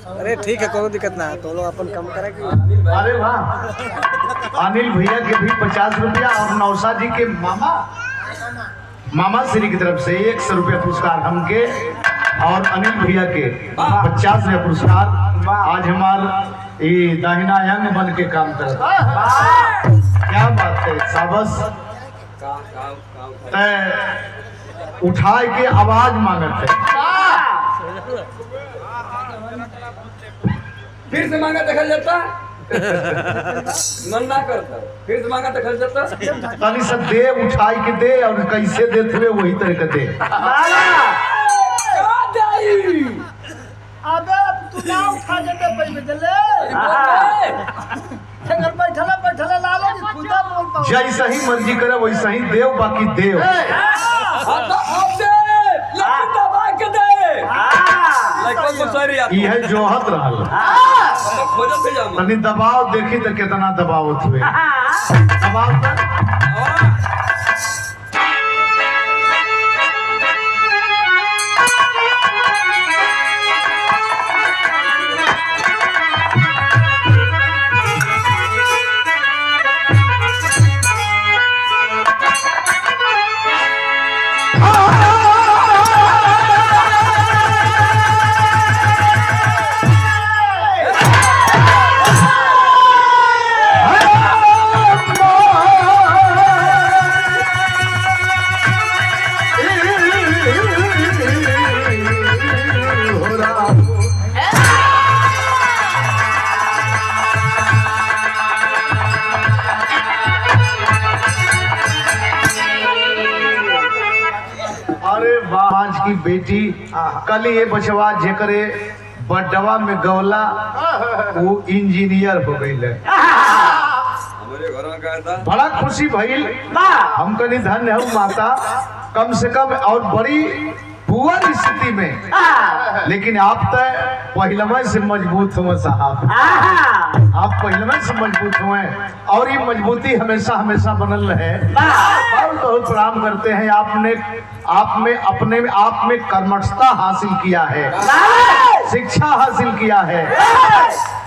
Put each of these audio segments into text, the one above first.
अरे ठीक है, कोई दिक्कत ना है, तो लोग अपन कम करेंगे। अरे वाह, अनिल भैया के भी 50 रुपया और नौसा जी के मामा श्री की तरफ से 100 रुपया पुरस्कार हमके और अनिल भैया के 50 रुपया पुरस्कार। आज हमार ये दाहिना अंग बन के काम करता। क्या बात है, शाबाश। उठा के आवाज मांगत है। फिर से मांगा देखल जाता मन ना करता, फिर से मांगा देखल जाता। तनी सब दे, उठाई के दे और कैसे देते हुए वही तरह के दे। अबे तू ना उठा देते पहले चले अगर बैठला बैठला लालो जी खुदा बोल पाओ। जैसा ही मर्जी करे वैसा ही देव, बाकी देव। यह जोहत रहल। तनी दबाव देखी तो कितना दबाव हुए। दबाव की बेटी कल ये बचवा जेकरे बडवा में गौला वो इंजीनियर हो गई है। बड़ा खुशी भइल। हम कनी धन्य है माता, कम से कम और बड़ी बुआ स्थिति में, लेकिन आप तो पहलवा से मजबूत हुए साहब। आप पहलवा से मजबूत हुए और ये मजबूती हमेशा हमेशा बनल रहे। बहुत बहुत प्रणाम करते हैं। आपने अपने आप में कर्मठता हासिल किया है, शिक्षा हासिल किया है,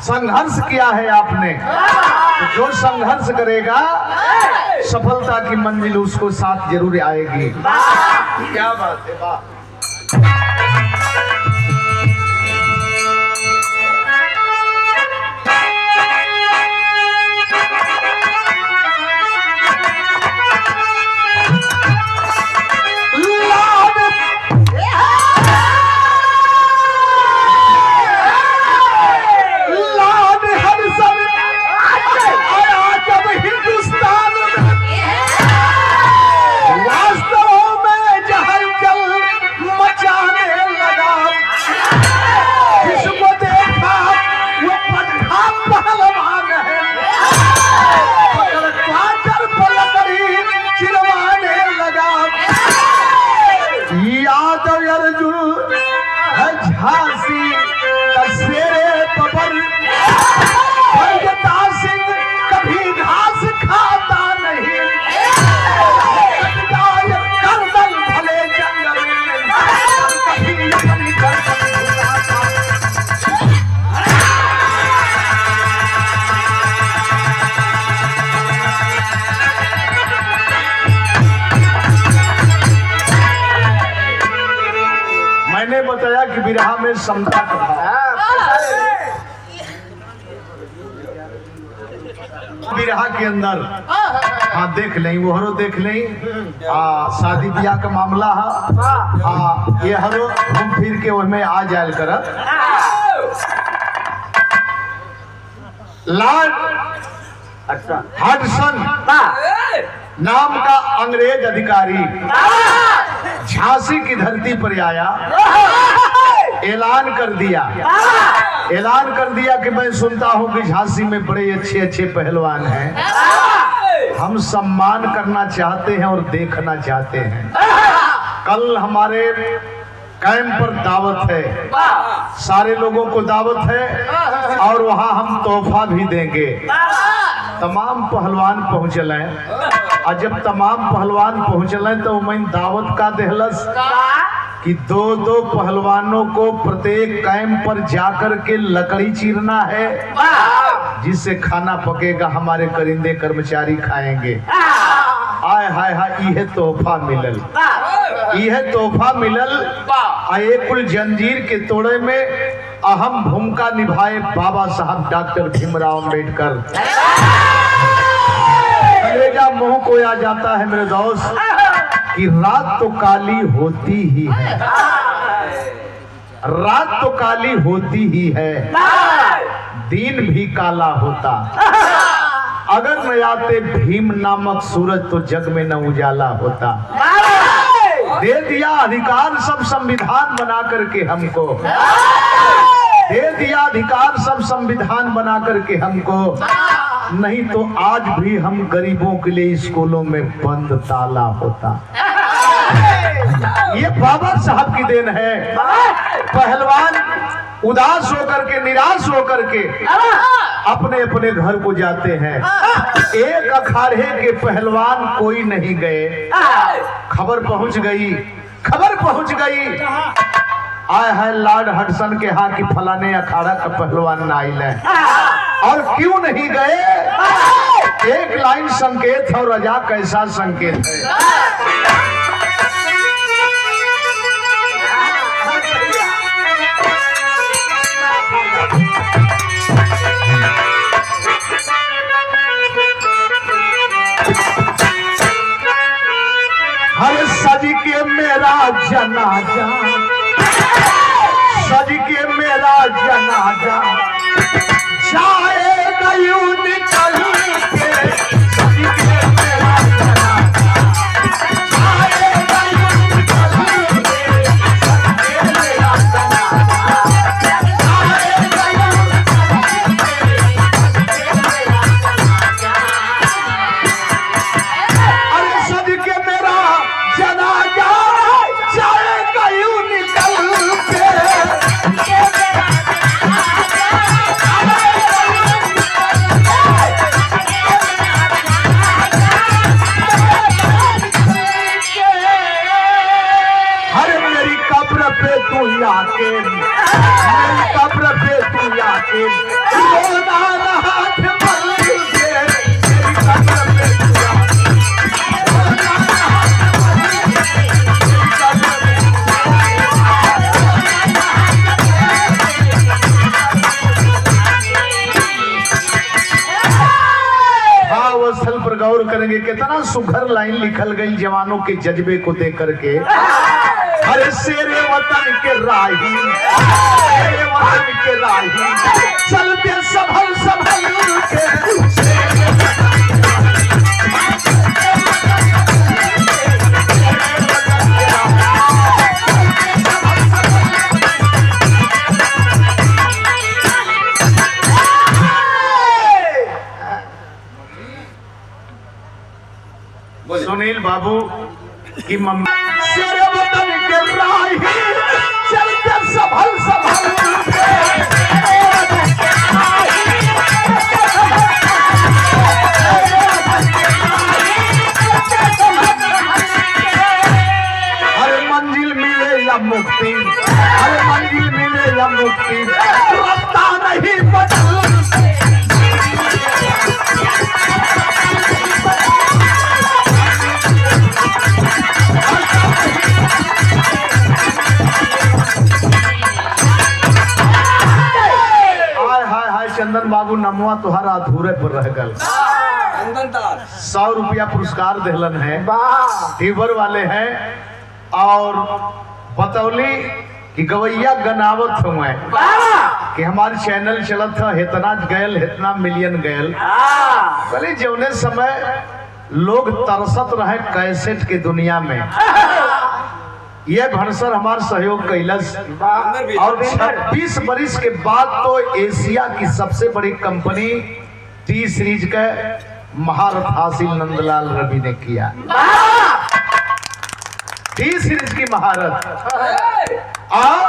संघर्ष किया है आपने। तो जो संघर्ष करेगा सफलता की मंजिल उसको साथ जरूर आएगी। क्या बात है, वाह। मैंने बताया कि विरहा में समता विरहा के अंदर हाँ देख लें, वो हरो देख लें। शादी ब्याह का मामला है। ये हरो घूम फिर के उसमें आ जायल कर। लॉर्ड हडसन नाम का अंग्रेज अधिकारी झांसी की धरती पर आया, ऐलान कर दिया कि मैं सुनता हूं कि झांसी में बड़े अच्छे अच्छे पहलवान हैं, हम सम्मान करना चाहते हैं और देखना चाहते हैं। कल हमारे कैंप पर दावत है, सारे लोगों को दावत है और वहां हम तोहफा भी देंगे। तमाम पहलवान पहुंचल हैं और जब तमाम पहलवान पहुंचल हैं तो मैं दावत का देहलस कि दो दो पहलवानों को प्रत्येक कैंप पर जाकर के लकड़ी चीरना है, जिससे खाना पकेगा, हमारे करिंदे कर्मचारी खाएंगे। आय हाय हाय, यह तोहफा मिलल, यह तोहफा मिलल। एक कुल जंजीर के तोड़े में अहम भूमिका निभाए बाबा साहब डॉक्टर भीमराव अम्बेडकर। कलेजा मुंह को आ जाता है मेरे दोस्त कि रात तो काली होती ही है, रात तो काली होती ही है, दिन भी काला होता। अगर न आते भीम नामक सूरज तो जग में न उजाला होता। दे दिया अधिकार सब संविधान बना करके हमको, दे दिया अधिकार सब संविधान बना करके हमको, नहीं तो आज भी हम गरीबों के लिए स्कूलों में बंद ताला होता। ये बाबा साहब की देन है। पहलवान उदास होकर के, निराश होकर के अपने अपने घर को जाते हैं। एक अखाड़े के पहलवान कोई नहीं गए। खबर पहुंच गई, खबर पहुंच गई, आए है लॉर्ड हडसन के यहाँ की फलाने अखाड़ा का पहलवान नाइल है। और क्यों नहीं गए? एक लाइन संकेत और रजा कैसा संकेत है। हर सज के मेरा जनाजा, सज के मेरा जनाजा, जाएगा यूं निकल के, सज के मेरा जनाजा, जाएगा यूं निकल के, सज के मेरा जनाजा, जाएगा यूं निकल के, सज के मेरा जनाजा। अरे सज के मेरा जनाजा जाएगा यूं निकल के, आके मेरी कब्र पे तू आके रोना हाथ मल के, मेरी कब्र पे तू आके रोना हाथ मल के, मेरी कब्र पे। भाव स्थल पर गौर करेंगे, कितना सुघर लाइन लिखल गई जवानों के जज्बे को देख करके। अरे शेरे वतन के राही, शेरे वतन के राही, चलते संभल संभल के, शेरे वतन के राही। सुनील बाबू की मम्मी शेरे वतन के राही, चलते संभल संभल के, अरे मंजिल मिले या मुक्ति, अरे मंजिल मिले या मुक्ति, रास्ता नहीं बदल। चंदन बाबू नमवा तुहारा अधूरे पर रह गल। 100 रुपया पुरस्कार दिलन है, टीवर वाले हैं और बतौली कि गवैया गनावत हुए कि हमारे चैनल चलत था, इतना गयल इतना मिलियन गयल। बोले जौने समय लोग तरसत रहे कैसेट के दुनिया में, ये भनसर हमार सहयोग कैलस और 26 बरिस के बाद तो एशिया की सबसे बड़ी कंपनी टी सीरीज का महारत हासिल नंदलाल रवि ने किया। टी सीरीज की महारत और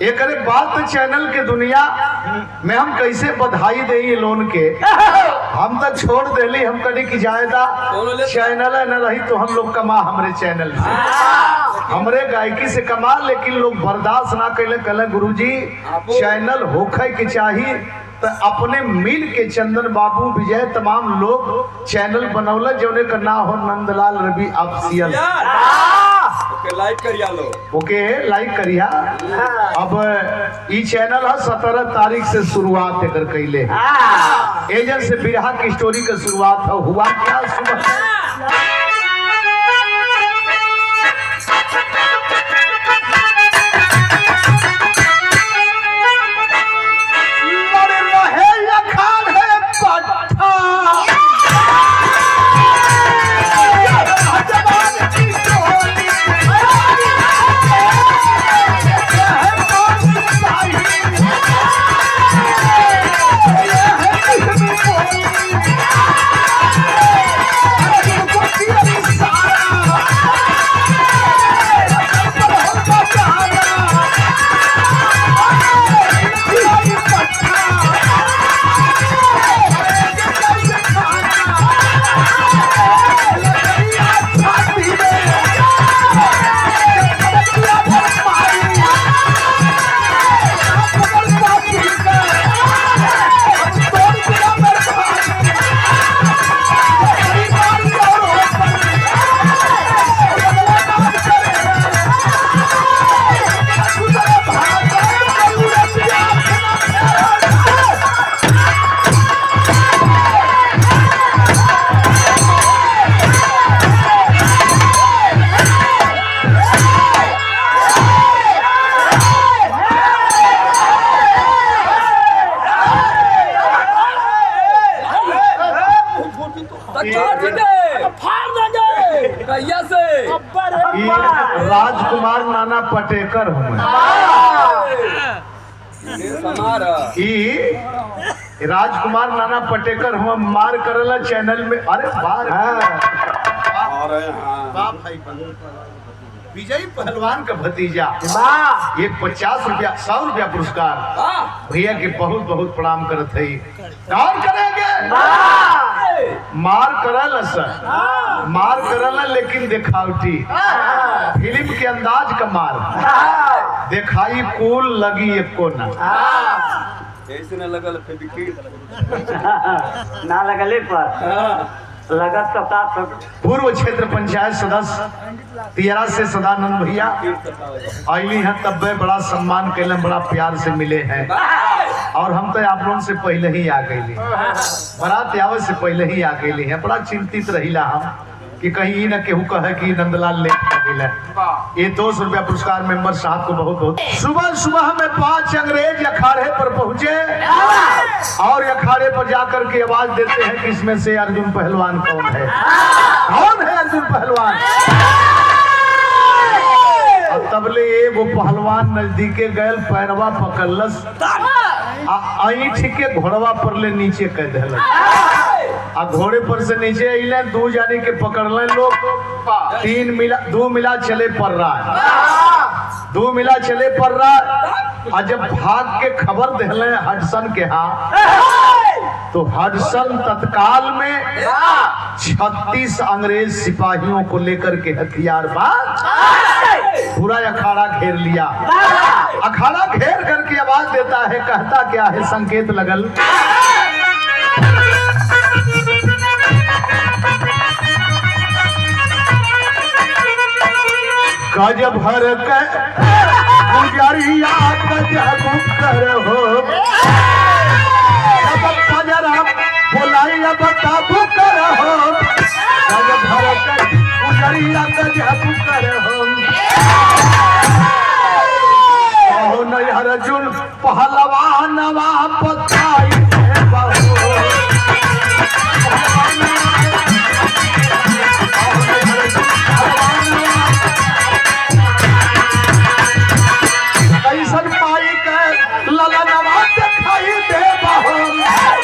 एक बात चैनल के दुनिया में हम कैसे बधाई दे लोन के, हम तक छोड़ देली, हम कभी की जायदा चैनल न रही तो हम लोग कमा हमरे चैनल से। हमरे गायकी से कमाल, लेकिन लोग बर्दाश्त ना कैले। कहले गुरुजी चैनल होखे के चाहिए, तो अपने मिल के चंदन बाबू विजय तमाम लोग चैनल बनौले, जोने का ना हो नंदलाल रवि ऑफिशियल। ओके लाइक करिया लो। ओके लाइक करिया। अब ई चैनल है 17 तारीख से शुरुआत है कैले। एजेंट से बिरहा की स्टोरी का शुरुआत है। हुआ क्या सुबह राजकुमार नाना पटेकर हूँ। राजकुमार नाना पटेकर हुआ मार करला चैनल में। अरे विजय पहलवान का भतीजा ये 50 रुपया 100 रुपया पुरस्कार भैया के बहुत बहुत प्रणाम करत है। और करेंगे मार करल सर, मार करल लेकिन दिखावटी फिल्म के अंदाज का मार दिखाई कूल लगी एको ना ऐसे न लगल ना लगले पर लगत पूर्व क्षेत्र पंचायत सदस्य तियरा से सदानंद भैया आईली हैं, तब बड़ा सम्मान कैले, बड़ा प्यार से मिले हैं। और हम तो आप लोगों से पहले ही आ गए, बारात आवे से पहले ही आ गए हैं। बड़ा चिंतित रहीला हम कि कहीं न केहू कहे कि नंदलाल लेट कर दिला। ये 200 रुपया पुरस्कार मेंबर साहब को बहुत बहुत। सुबह सुबह में 5 अंग्रेज अखाड़े पर पहुंचे और अखाड़े पर जाकर के आवाज देते हैं कि इसमें से अर्जुन पहलवान कौन है? कौन है अर्जुन पहलवान? और तबले वो पहलवान नजदीके गए, पैरवा पकड़लस, ऐठ के घोड़वा पर ले नीचे कह दिल। आ घोड़े पर से नीचे अइले, 2 जाने के पकड़ले लोग, 2 मिला चले पर रहा, 2 मिला चले पर रहा। और जब भाग के खबर दिले हडसन के हाँ, तो हडसन तत्काल में 36 अंग्रेज सिपाहियों को लेकर के हथियार बाज पूरा अखाड़ा घेर लिया। अखाड़ा घेर करके आवाज देता है, कहता क्या है? संकेत लगल गज भर के गुजरिया गजब कर हो, जरा बोलाइया बताबू कर हो, गज भर के गुजरिया गजब कर हो। नहीं अर्जुन पहलवानवा पताई है बहू, कैसन पाई के ललनवा दिखाई दे बहू,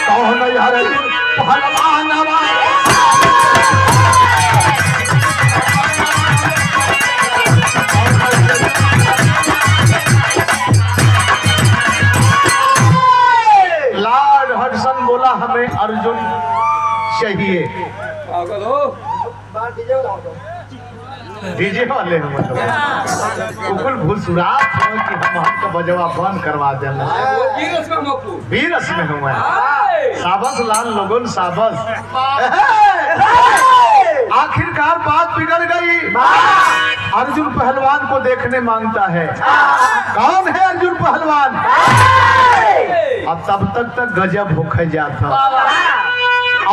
कौन अर्जुन पहलवानवा। लॉर्ड हडसन बोला हमें अर्जुन चाहिए। पागल हो डीजे वाले हैं मतलब उकुल भूसुरात हो कि हमका बजवा बंद करवा देना वीरस में मपू वीरस में हुआ साबस लाल लोगन साबस आखिरकार बात बिगड़ गई। अर्जुन पहलवान को देखने मांगता है। कौन है अर्जुन पहलवान? और तब तक गजब होके जाता।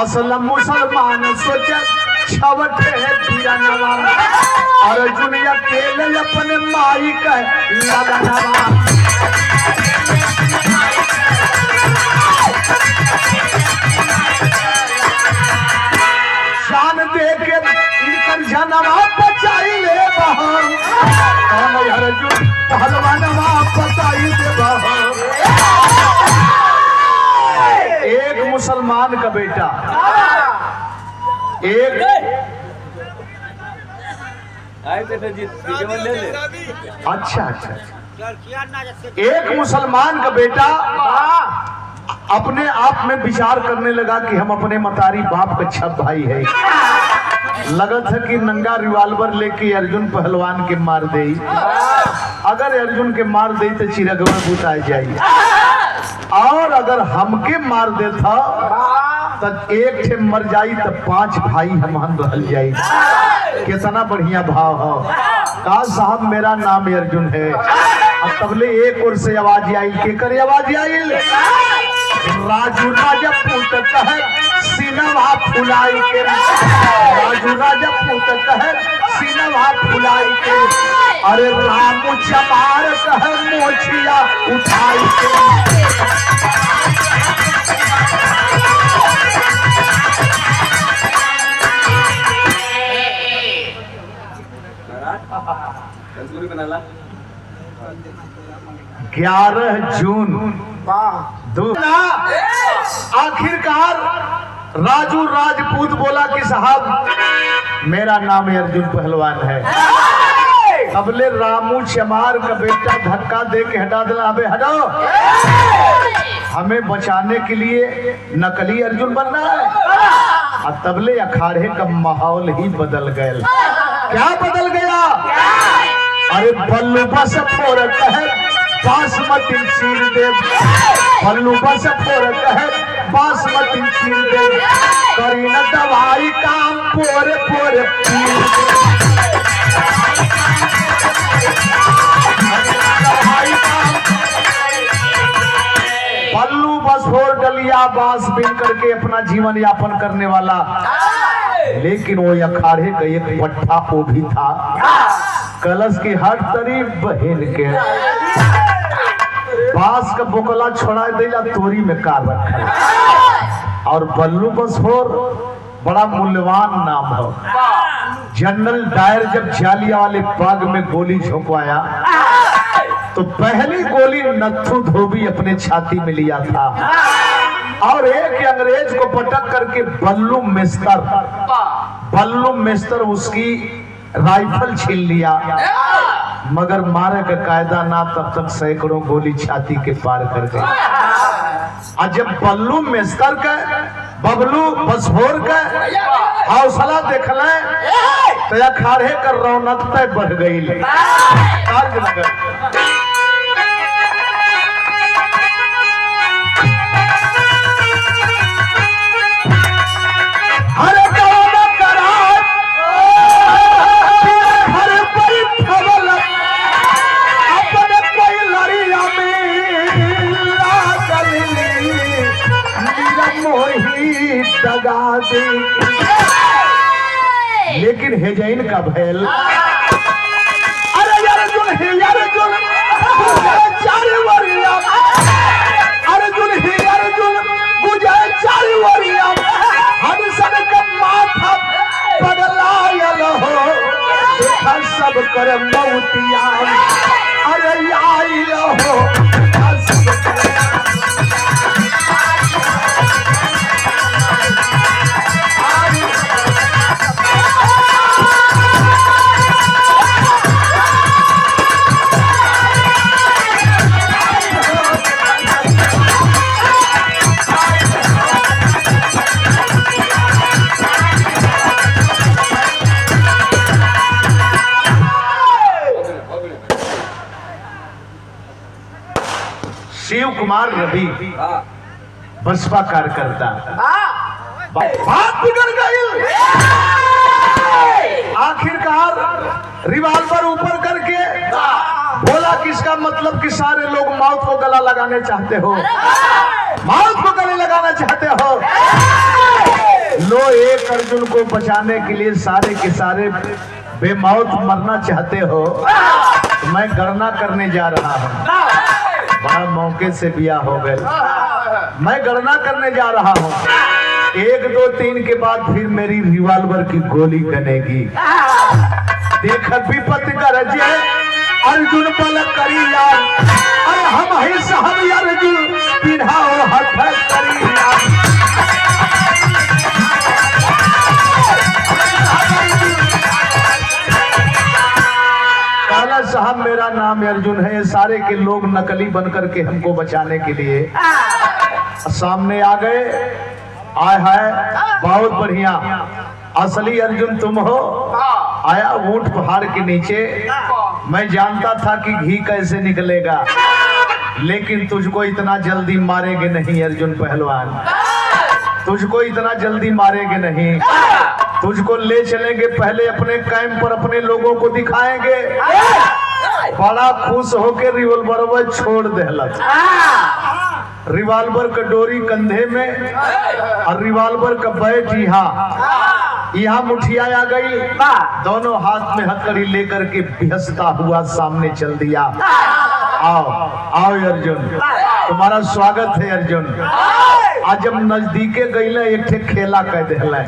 असल मुसलमान सोचा छवट है पीरा नवा अर्जुन अकेले अपने माई का लगनवा जान दे के इनकर जनवा बचाई ले बहन अर्जुन पहलवानवा बचाई दे बहन। एक मुसलमान का बेटा एक आए थे जी जीवन ले ले। अच्छा एक मुसलमान का बेटा अपने आप में विचार करने लगा कि हम अपने मतारी बाप का छप भाई है। लगा था कि नंगा रिवाल्वर लेके अर्जुन पहलवान के मार दे। अगर अर्जुन के मार दे तो चिरगवा बुता जाए और अगर हमके मार देता तब एक ठे मर जाई तो 5 भाई हम रह जाई। कितना बढ़िया भाव हो। कहा साहब मेरा नाम अर्जुन है। अब तबले एक ओर से आवाज आई के करे आवाज आई राजू राजा पूत कहे सीनवा फुलाई के राजू राजा पूत कहे सीनवा फुलाई के अरे राम चमार कहे मोछिया उठाई के कंसुरी बनाला 11 जून आखिरकार राजू राजपूत बोला कि साहब मेरा नाम अर्जुन पहलवान है। अबले रामू चमार का बेटा धक्का दे के हटा दिला। अबे हटाओ हमें बचाने के लिए नकली अर्जुन बनना है। और तबले अखाड़े का माहौल ही बदल गया। क्या बदल गया? अरे बल्लू बस फोरक है बासमती चीर दे बल्लू बस फोरक है बासमती चीर दे करी न दवाई काम पोरे पोरे पीर बल्लू बस फोर डलिया बांस बिन करके अपना जीवन यापन करने वाला। लेकिन वो अखाड़े का एक पट्टा वो भी था कलश की हर तरी बहन के बांस का बोकला छोड़ा देला तोरी में कार रखा। और बल्लू बसोर बड़ा मूल्यवान नाम है। जनरल डायर जब जालिया वाले बाग में गोली झोंकवाया तो पहली गोली नत्थु धोबी अपने छाती में लिया था और एक अंग्रेज को पटक करके बल्लू मिस्तर उसकी राइफल छीन लिया। मगर मारे का कायदा ना तब तक सैकड़ों गोली छाती के पार कर गई। और जब बल्लू मिस्तर का बबलू बसभोर का हौसला देखल तो अखाड़े कर रौनक तय बढ़ गई। लेकिन हेजैन का भैल अरे अर्जुन हे अर्जुन चार वरिया अर्जुन हे अर्जुन गुजर चार वरिया हम सब का माथा पगलायल हो देखा सब कर मौतिया अरे आइल हो शिव कुमार रवि हाँ बसपा कार्यकर्ता बात बिगड़ गई। आखिरकार रिवाल्वर ऊपर करके बोला, किसका मतलब कि सारे लोग मौत को गला लगाने चाहते हो, मौत को गले लगाना चाहते हो। लो, एक अर्जुन को बचाने के लिए सारे के सारे बेमौत मरना चाहते हो, तो मैं गणना करने जा रहा हूँ। बड़ा मौके से बिया हो गए। मैं गणना करने जा रहा हूँ, 1 2 3 के बाद फिर मेरी रिवाल्वर की गोली गनेगी। देख विपत गरजे अर्जुन बल करिया, अरे हम ही साहब अर्जुन पिढ़ाओ हथ करिया। काला साहब मेरा नाम अर्जुन है। सारे के लोग नकली बन करके हमको बचाने के लिए सामने आ गए। आय हाय, बहुत बढ़िया, असली अर्जुन तुम हो। आया ऊंट पहाड़ के नीचे। मैं जानता था कि घी कैसे निकलेगा, लेकिन तुझको इतना जल्दी मारेंगे नहीं अर्जुन पहलवान, तुझको इतना जल्दी मारेंगे नहीं। तुझको ले चलेंगे, पहले अपने कैंप पर अपने लोगों को दिखाएंगे। बड़ा खुश होकर रिवॉल्वर छोड़ देलक। रिवॉल्वर का डोरी कंधे में और रिवॉल्वर का बैट यहाँ मुठिया आ गई। दोनों हाथ में हथकड़ी लेकर के भिसता हुआ सामने चल दिया। आओ आओ अर्जुन, तुम्हारा स्वागत है अर्जुन। आज जब नजदीके गईले एक ठे खेला कह दिले।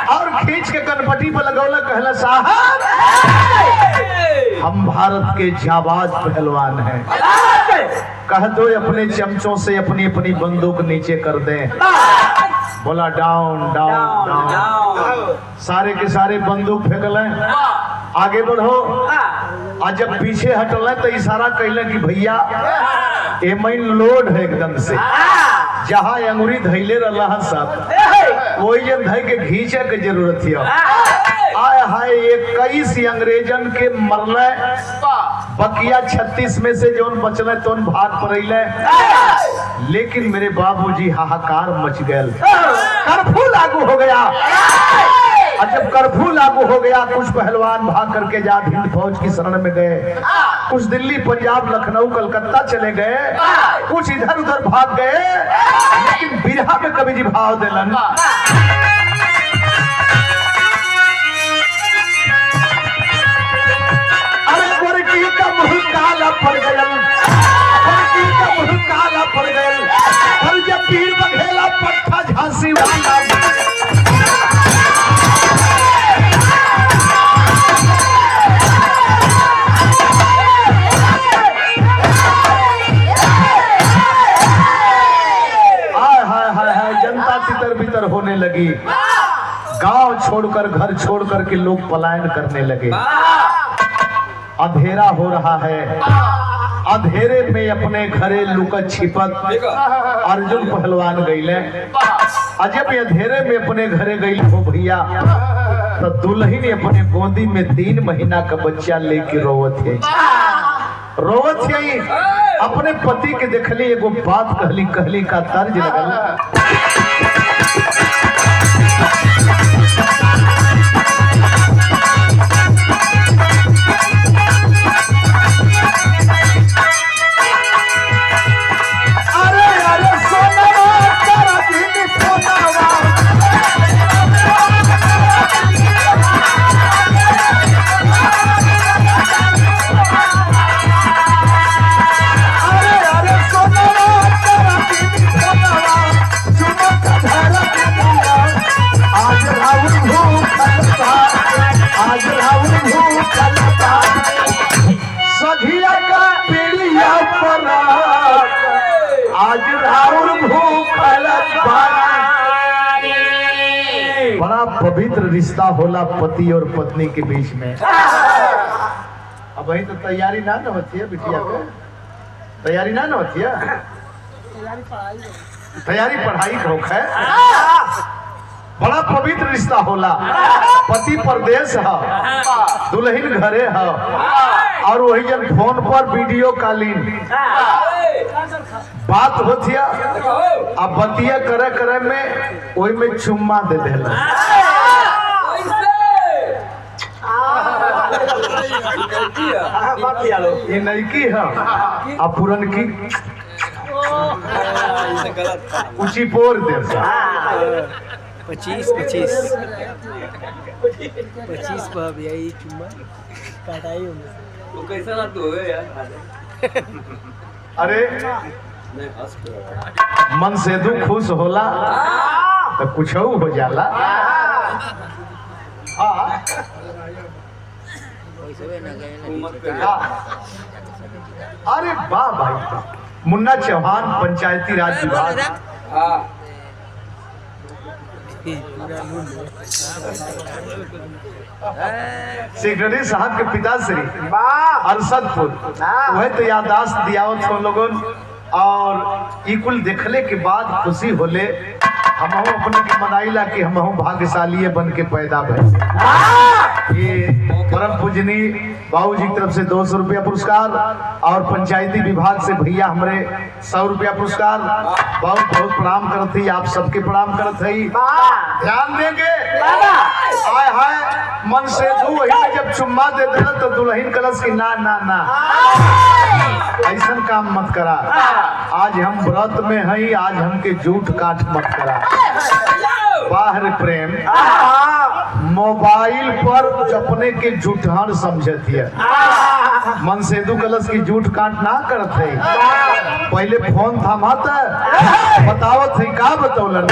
और खींच के गणपति पर लगौला, कहला साहब हम भारत के जाबाज पहलवान हैं, कह दो अपने चमचों से अपनी अपनी बंदूक नीचे कर दें। बोला डाउन डाउन डाउन। सारे के सारे बंदूक फेंकल, आगे बढ़ो। आज जब पीछे हटल तो इशारा कैले कि भैया ए मेन लोड है एकदम से। जहाँ अंगुरी धैले रहा सब वही जन धै के घींचे के जरूरत है। आय हाय 21 अंग्रेजन के मरले, बकिया 36 में से जोन बचले तो भाग पड़े। लेकिन मेरे बाबूजी हाहाकार मच गए। कर्फ्यू लागू हो गया। और जब कर्फ्यू लागू हो गया, कुछ पहलवान भाग करके जा हिंद फौज की शरण में गए, कुछ दिल्ली पंजाब लखनऊ कलकत्ता चले गए, कुछ इधर उधर भाग गए। लेकिन बिरहा में कभी जी भाव दिलन। अरे गोरकी का मुँह काला पड़ गया, गोरकी का मुँह काला पड़ गया। और जब पीर बघेला पट्टा झांसी वाला तितर होने लगी। गांव छोड़कर घर छोड़कर के लोग पलायन करने लगे। अंधेरा हो रहा है। अंधेरे में अपने घरे लुकत छिपत अर्जुन पहलवान गईले। अजब अंधेरे में अपने घरे गई हो भैया, तो दुल्हन ने अपने गोदी में 3 महीना का बच्चा लेके रोवत है। अपने पति के देखली एगो बात कहली का तर्ज लगल। पवित्र रिश्ता होला पति और पत्नी के बीच में। अब वही तो तैयारी ना होती है बिटिया के, तैयारी ना होती है, तैयारी पढ़ाई का होता है। बड़ा पवित्र रिश्ता होला, पति परदेश है, दुल्हन घरे है, और वही जन फोन पर वीडियो कॉलिंग बात होती है। अब बतिया करे करे में वही में चुम्मा दे देला। ये नईकी है अब पुरन की ऊंची पोर दे 25 पर भैया ये चुम्मा काटाई होंगे। तो कैसा ना तो है यार। अरे नहीं हंस के मन से दू खुश होला तो कुछ हो जाला। उम्र पे अरे वाह भाई, मुन्ना चौहान पंचायती राज विभाग हाँ सेक्रेटरी साहब के पिताश्री अरशदपुर वह तो यादाश्त दियावत हम लोगन, और ई कुल देखले के बाद खुशी होले हम अपने के मनाइला कि हम भाग्यशाली बन के पैदा भइल। ये परम पूजनी बाबूजी की तरफ से 200 रुपया पुरस्कार और पंचायती विभाग से भैया हमारे 100 रुपया पुरस्कार। बहुत बहुत प्रणाम करत ही, आप सबके प्रणाम करत ही। ध्यान देंगे आय हाय मन से दू वही में जब चुम्मा दे देना तो दुल्हन कलश की ना ना ना ऐसा काम मत करा। आज हम व्रत में हैं, आज हमके झूठ काट मत करा। बाहर प्रेम मोबाइल पर जपने के झूठान समझत है। मन से दू कलश की झूठ काट ना करत है। पहले फोन थमात बतावत है का बतौलन।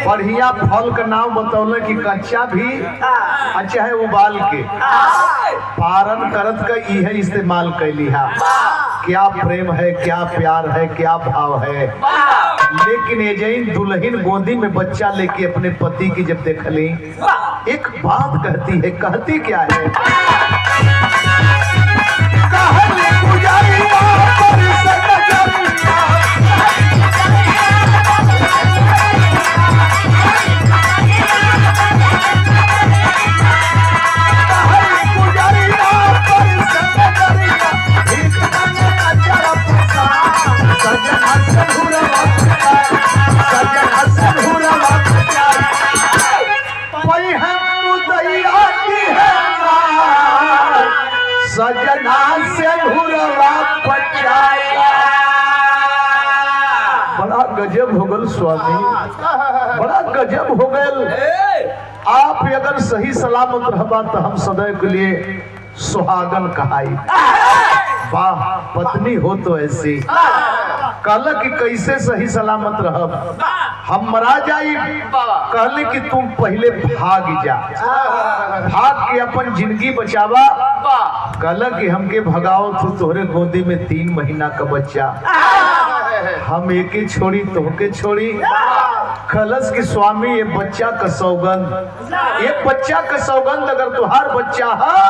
बढ़िया फल का नाम बतौले कि कच्चा भी अच्छा है उबाल के पारण करत का यह इस्तेमाल कैली है। क्या प्रेम है, क्या प्यार है, क्या भाव है। लेकिन ये जैन दुल्हन गोदी में बच्चा लेके अपने पति की जब देखली एक बात कहती है, कहती क्या है, सजना से बड़ा गजब हो गल स्वामी, बड़ा गजब हो गल। आप अगर सही सलामत रहबा तो हम सदैव के लिए सुहागन कहाई। वाह पत्नी हो तो ऐसी कहल कि कैसे सही सलामत रहब, हम मरा जाई। कहले कि तुम पहले भाग जा, भाग के अपन जिंदगी बचावा। कहल कि हमके भगाओ तो तोहरे गोदी में 3 महीना का बच्चा, हम एके छोड़ी तोहके छोड़ी। खलस की स्वामी ये बच्चा का सौगंध, ये बच्चा का सौगंध अगर तुहार बच्चा है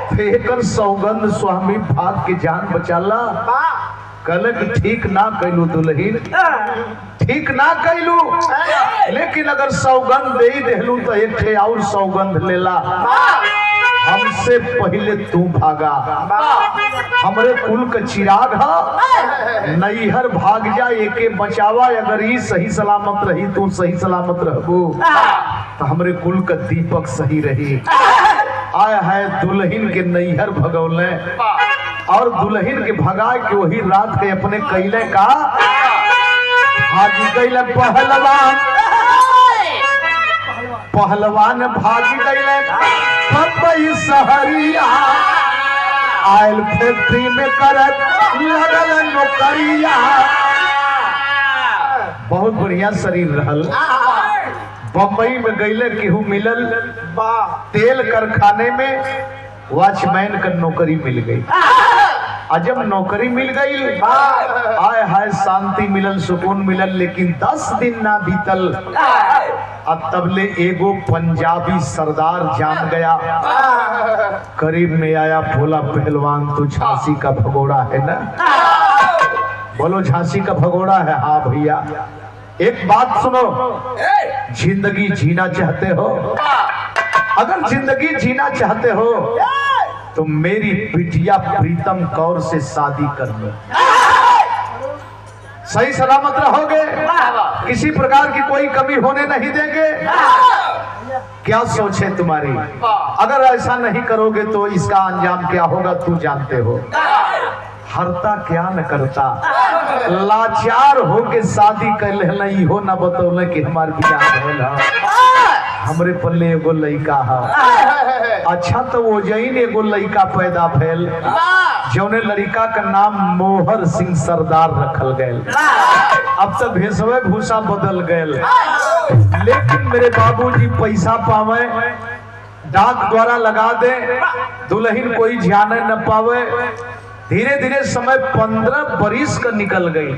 तो एकर सौगंध स्वामी भाग के जान बचाला। कलक ठीक ना कैलू दुल्हन, ठीक ना कैलू, लेकिन अगर सौगंध दे देलू तो एक ठे और सौगंध लेला। हमसे पहले तू भागा, हमरे कुल का चिराग है, नैहर भाग जा एके बचावा। अगर ये सही सलामत रही, तू सही सलामत रहबू तो हमरे कुल का दीपक सही रही। आया है दुल्हन के नैहर भगौले और दुल्हन के भगा के वही रात के अपने कैले का हाजी कैले पहलवान भागी कैले बम्बई शहरिया आयल फैक्ट्री में करत लगल नौकरिया। बहुत बढ़िया शरीर रहल। बम्बई में गईले केहू मिलल तेल कारखाने में वॉचमैन का नौकरी मिल गई। जब नौकरी मिल गई आय हाय शांति मिलल सुकून मिलल। लेकिन 10 दिन ना बीतल अब तबले एगो पंजाबी सरदार जान गया। करीब में आया बोला पहलवान तू झांसी का भगोड़ा है ना? बोलो झांसी का भगोड़ा है। हाँ भैया एक बात सुनो, जिंदगी जीना चाहते हो? अगर जिंदगी जीना चाहते हो तो मेरी बिटिया प्रीतम कौर से शादी कर लो। सही सलामत रहोगे, किसी प्रकार की कोई कमी होने नहीं देंगे। क्या सोचे तुम्हारी? अगर ऐसा नहीं करोगे तो इसका अंजाम क्या होगा तू जानते हो। हरता क्या न करता, लाचार होके शादी कर ले हो न बतौले कि हमार बियाह भेल हमरे पल्ले एगो लड़का है। अच्छा तो वो जैन एगो लड़का पैदा भेल जौने लड़का का नाम मोहर सिंह सरदार रखल गए। अब तो भेसवे भूसा बदल गए। लेकिन मेरे बाबूजी पैसा पावे डाक द्वारा लगा दे, दुल्हन कोई जाने न पावे। धीरे धीरे समय 15 बरिस का निकल गई।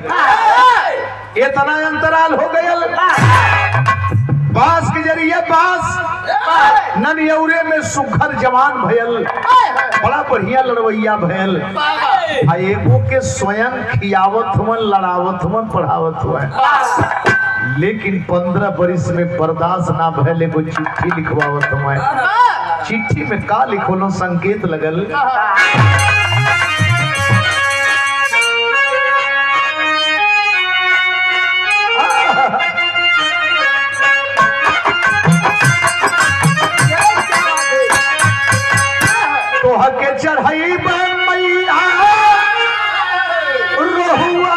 इतना अंतराल हो गया। बांस के जरिए बांस ननियौरे में सुखर जवान भयल, बड़ा बढ़िया लड़वैया भयल। एगो के स्वयं खियावत हुआ, लड़ावत हुआ, पढ़ावत हुआ। लेकिन 15 बरिस में बर्दाश्त ना भयल एगो चिट्ठी लिखवावत हुआ। चिट्ठी में का लिखोलो संकेत लगल। के चढ़ाई मैया रोहुआ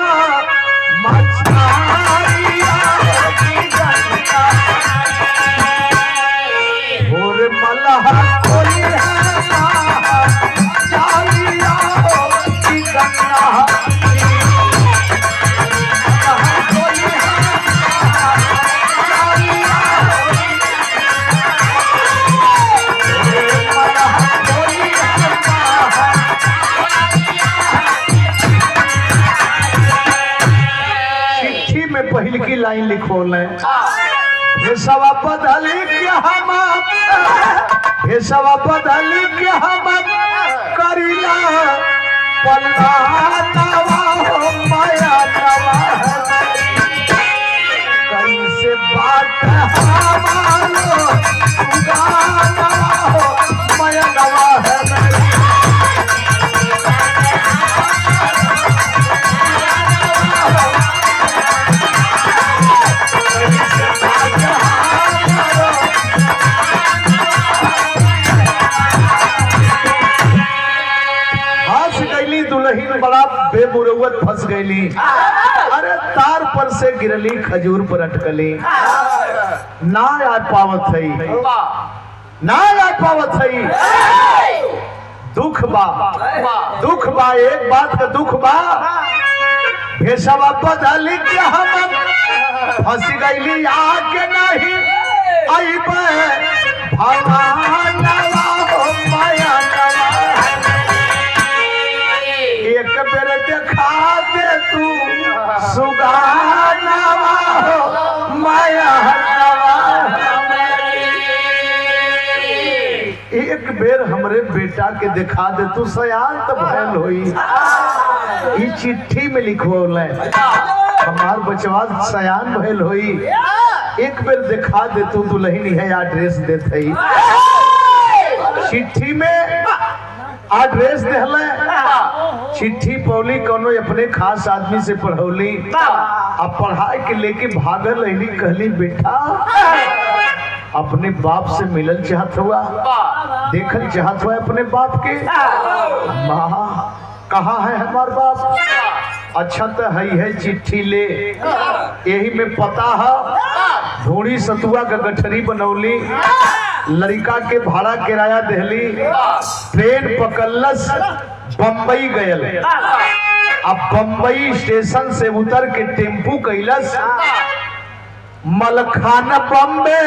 मछारिया और मलहा कोई चालिया की कन्या पहल की लाइन लिखो भेसवा बदली के हम करीला पल्ला नवा हो माया नवा कैसे बात हमारो नवा हो माया नवा है। दुल्हन बड़ा बेमुरवत फंस गईली। अरे तार पर से गिरली खजूर पर अटकली। ना आ पावत है दुख बा एक बात का दुख बा। भेसवा बदली के हम फंस गईली आके नहीं आई भगवान माया एक बेर देखा दे तू सुगानवा हो माया एक बेर हमरे बेटा के दिखा दे तू सयान तो भयल होई। ई चिट्ठी में लिखवल हमार बचवा सयान भयल होई। एक बेर दिखा दे तू दुल्हन है एड्रेस देते चिट्ठी में एड्रेस देहले। चिट्ठी पौली कोनो अपने खास आदमी से पढ़ौली। अब पढ़ाई के लेके भागल रही कहली बेटा अपने बाप से मिलल चाहत हुआ, देखल चाहत हुआ अपने बाप के। माँ कहाँ है हमार बाप? अच्छा तो है चिट्ठी ले, यही में पता है धूड़ी सतुआ का गठरी बनौली, लड़का के भाड़ा किराया दहली, ट्रेन पकड़लस बम्बई गयल। अब बम्बई स्टेशन से उतर के टेम्पू कैलस मलखाना बम्बे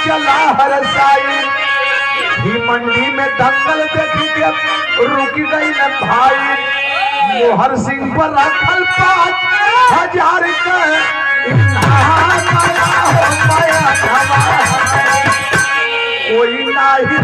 चला हर साई। मंडी में दंगल देखी के रुक गई न भाई, मोहर सिंह पर रखल 5,000 कोई नहीं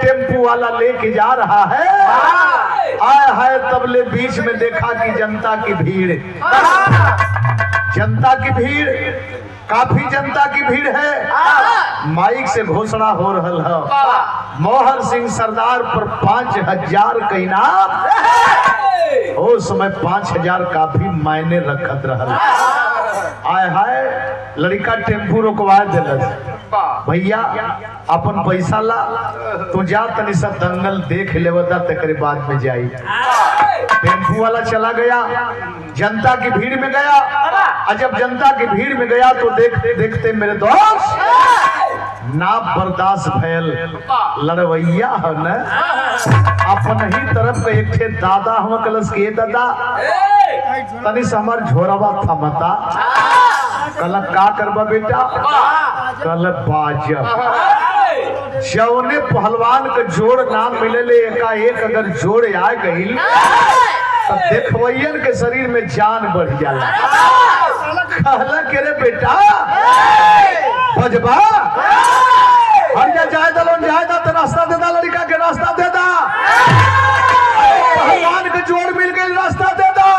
टेम्पू वाला लेके जा रहा है, आया है तबले बीच में देखा कि जनता की भीड़, जनता की भीड़, काफी जनता की भीड़ है। माइक से घोषणा हो रहा है मोहर सिंह सरदार पर 5,000 का इनाम। उस समय 5,000 काफी मायने रखत रहा। आय हाय लड़का टेम्पू रोकवा दिलस, भैया अपन पैसा ला, तू जा तनी सा दंगल देख लेवता तकरे बाद में जाई। टेम्पू वाला चला गया, जनता की भीड़ में गया, और जब जनता की भीड़ में गया तो देखते देखते मेरे दोस्त ना बर्दाश्त भयल, लड़वैया है न अपन ही तरफ का एक थे दादा हम कलस के दादा तनी से हमार झोरवा थमता, कल का करबा बेटा, कल बाजब। जौने पहलवान का जोड़ नाम मिले एकाएक अगर जोड़ आ गई तो देखवैयन के शरीर में जान बढ़ जाला। कहला के रे बेटा बजबा हर जाए दलोन जाए दा तो रास्ता दे दा, लड़का के रास्ता दे दा, पहलवान के जोड़ मिल गई रास्ता दे दा।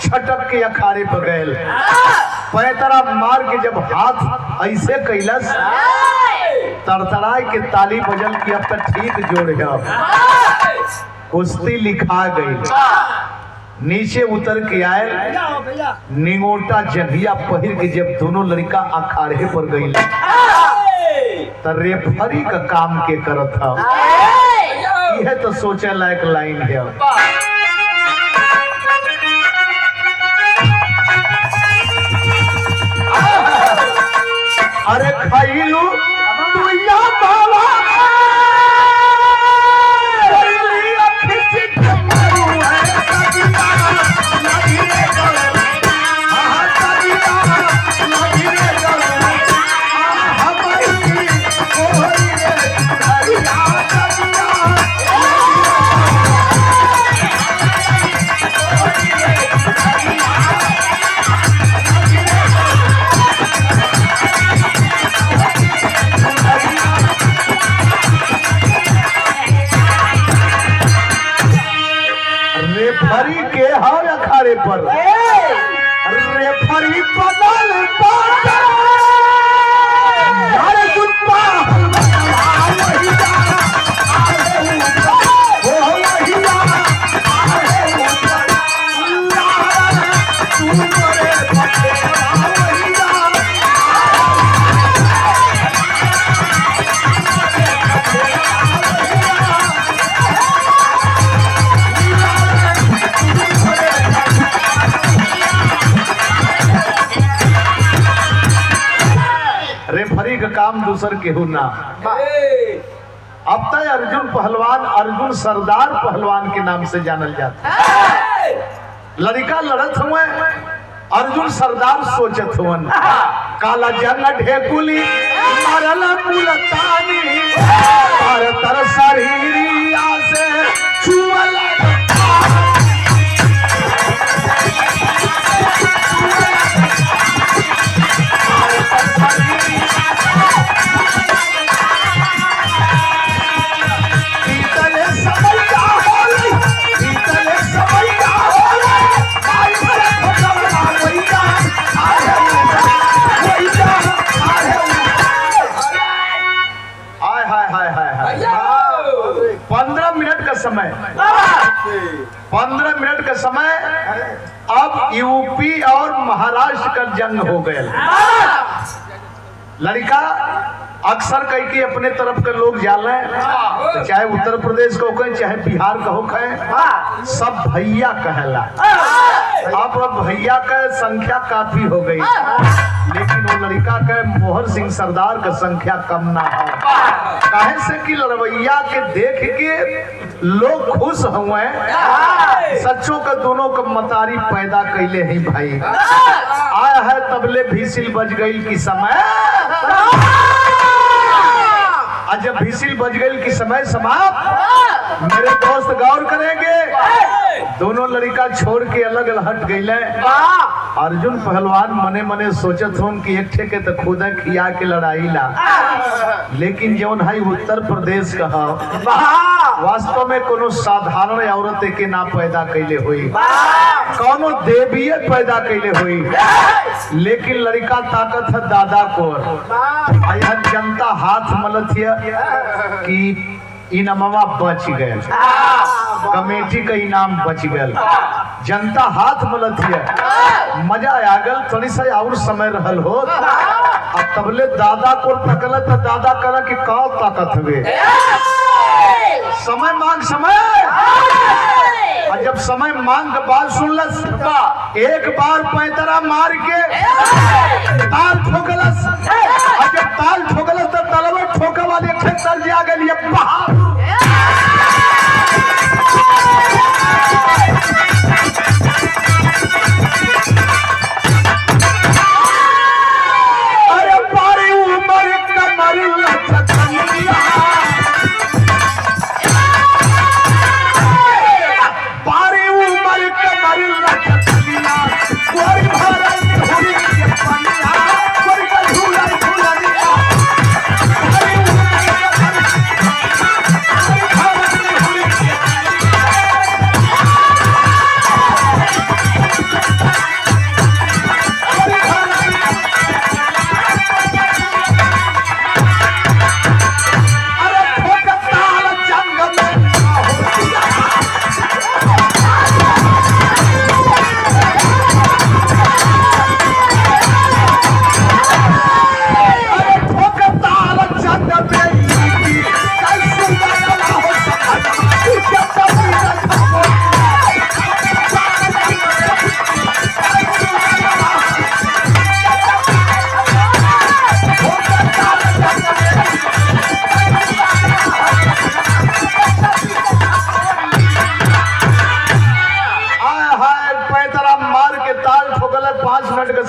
छटक के अखाड़े पर गए, पैतरा मार के जब हाथ ऐसे कैलस तरतराय के ताली बजल की अब तक ठीक जोड़ है, कुश्ती लिखा गई। नीचे उतर के आए निगोटा जंघिया पहिर के जब दोनों लड़का अखाड़े पर गई तो रेफरी का काम के करत था। यह तो सोचे लायक लाइन है। अरे खाइलू दुनिया बाबा रेफरी के हर अखाड़े पर रेफरी बदल रेफरी का काम दूसर केहू ना। अब तक अर्जुन पहलवान, अर्जुन सरदार पहलवान के नाम से जानल जाता है। लड़का लड़त हुए अर्जुन सरदार सोचत हुवन, काला जंग ढेकुली मारल मुलतानी पर तर शरीरिया से छुअल समय 15 मिनट का समय अब यूपी और महाराष्ट्र का जंग हो गया। लड़का अक्सर कह के अपने तरफ के लोग जाले, तो चाहे उत्तर प्रदेश का हो चाहे बिहार का हो, सब भैया कहला। अब भैया का संख्या काफी हो गई, लेकिन वो लड़का के मोहर सिंह सरदार का संख्या कम ना हो। काहे से कि लड़वैया के देख के लोग खुश हुए, सच्चों का दोनों का मतारी पैदा कैले ही भाई। आया है तबले भीसिल बज गई की समय, आज जब भीसिल बज गई की समय समाप्त, मेरे दोस्त गौर करेंगे, दोनों लड़का छोड़ के अलग हट गए। अर्जुन पहलवान मने मने सोचत हो कि एक ठे के तो खुद खिया के लड़ाई ला, लेकिन जौन है उत्तर प्रदेश का वास्तव में कोनो साधारण औरत के ना पैदा कैले हुई, कोनो देवीय पैदा कैले हुई, लेकिन लड़का ताकत है दादा को। आया जनता हाथ मलत है कि इनामवा बच गए, कमेटी का इनाम बच गए, जनता हाथ मलत है, मजा आ गल। थोड़ी सा और समय रहल हो, अब तबले दादा को तकल तो दादा करा कि का ताकत हुए, समय मांग समय। और जब समय मांग के बाद सुनलस, एक बार पैतरा मार के ताल ठोकलस, और जब ताल ठोकलस तो तलवा ठोके वाले खेतर जा गए पहाड़। अरे बारी उमर कमर लचकनिया, बारी उमर कमर लचकनिया, कोई भरल धुरी के पनिया, कोई झूला झूलनिया।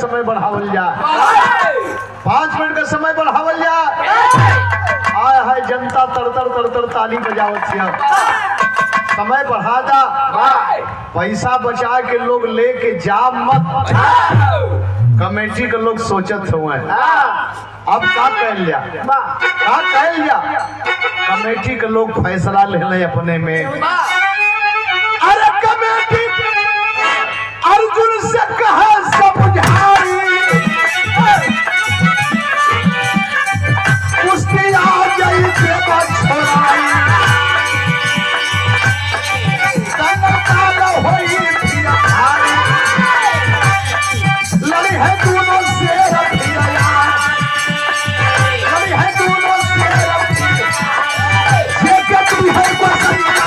समय बढ़ावल जा, 5 मिनट का समय बढ़ावल जा। आया है जनता तड़तड़ तड़तड़ ताली बजावत, समय बढ़ा दा, पैसा बचा के लोग लेके जा मत। कमेटी के लोग सोचत हुए अब का कहल जा, का कहल जा। कमेटी के लोग फैसला ले ले अपने में। अरे कमेटी अर्जुन से कहा समझाई, कुश्ती आ जाई देवा छोड़ाई, होई लड़ी है दोनों शेर, लड़ी है दोनों शेर, तू है बसैया,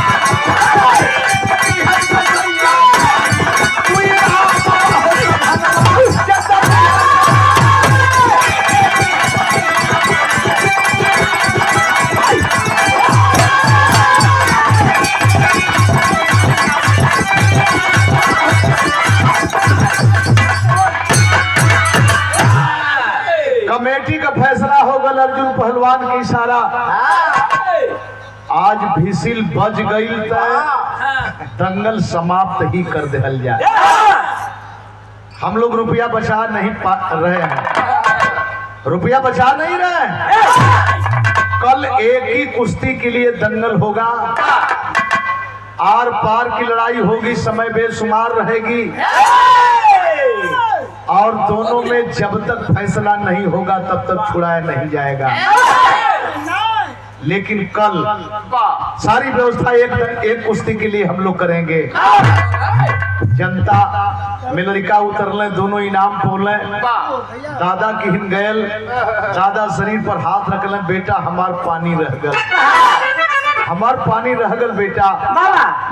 कमेटी का फैसला होगा अर्जुन पहलवान के इशारा। आज भीसिल बज गई तो दंगल समाप्त ही कर दिया जाए। हम लोग रुपया बचा नहीं रहे हैं, रुपया बचा नहीं रहे हैं। कल एक ही कुश्ती के लिए दंगल होगा, आर पार की लड़ाई होगी, समय बेशुमार रहेगी, और दोनों में जब तक फैसला नहीं होगा तब तक छुड़ाया नहीं जाएगा। लेकिन कल सारी व्यवस्था एक कुश्ती के लिए हम लोग करेंगे। जनता में लड़का उतरले, दोनों इनाम पोले, दादा की हिन गयल, दादा शरीर पर हाथ रखले, बेटा हमार पानी रह गल, हमार पानी रह गल बेटा।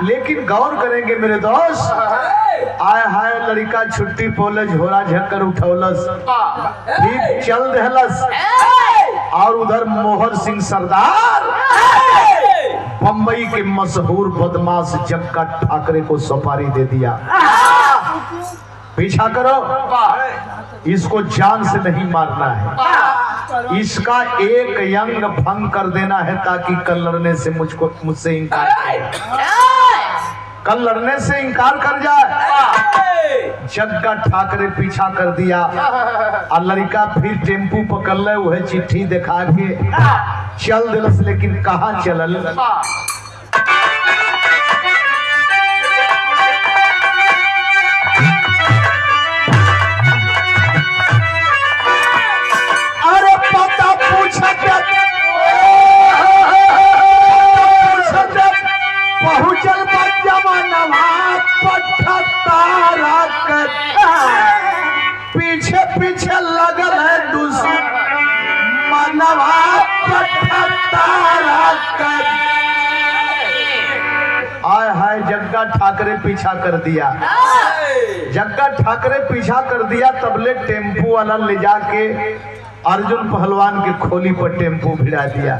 लेकिन गौर करेंगे मेरे दोस्त, आय हाय लड़का छुट्टी पोले, झोला झक्कर उठौलस, ठीक चल देहलस, और उधर मोहर सिंह सरदार बम्बई के मशहूर बदमाश जग्गा ठाकरे को सुपारी दे दिया, पीछा करो, इसको जान से नहीं मारना है, इसका एक यंग भंग कर देना है ताकि कल लड़ने से मुझसे इनकार करे, कल लड़ने से इनकार कर जाए। जग्गा ठाकरे पीछा कर दिया और लड़का फिर टेम्पू पकड़ ले, वह चिट्ठी दिखा के चल दिलस, लेकिन कहाँ चलल? अरे पता पूछत पहुँचल जमानवा पठतारा कर, पीछे पीछे लगल है दुश्मनवा पठतारा कर। आय हाय जग्गा ठाकरे पीछा कर दिया, जग्गा ठाकरे पीछा कर दिया, तबले टेम्पू वाला ले जाके अर्जुन पहलवान के खोली पर टेम्पू भिड़ा दिया।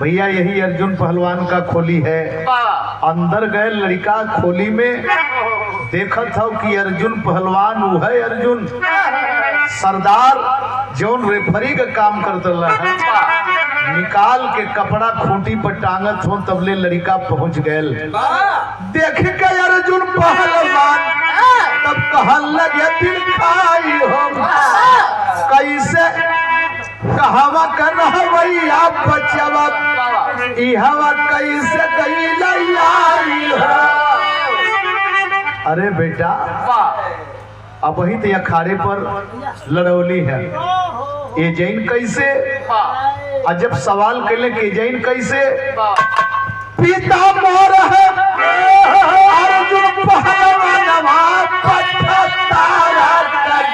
भैया यही अर्जुन पहलवान का खोली है। अंदर गए लड़का खोली में, देखा था कि अर्जुन पहलवान वो है अर्जुन सरदार जौन रेफरी का काम करते है, निकाल के कपड़ा खूंटी पर टांगत हो, तबले लड़का पहुंच गए। देख के अर्जुन पहलवान तब कहन लगे दिल खाई हो, कैसे कहवा कर भैया बचवा इहवा कैसे गई हो। अरे बेटा अब वही तो अखाड़े पर लड़ौली है, ये जैन कैसे? और जब सवाल कैले कि जैन कैसे, पिता मोर है अर्जुन पहलवानवा पठतारा कर,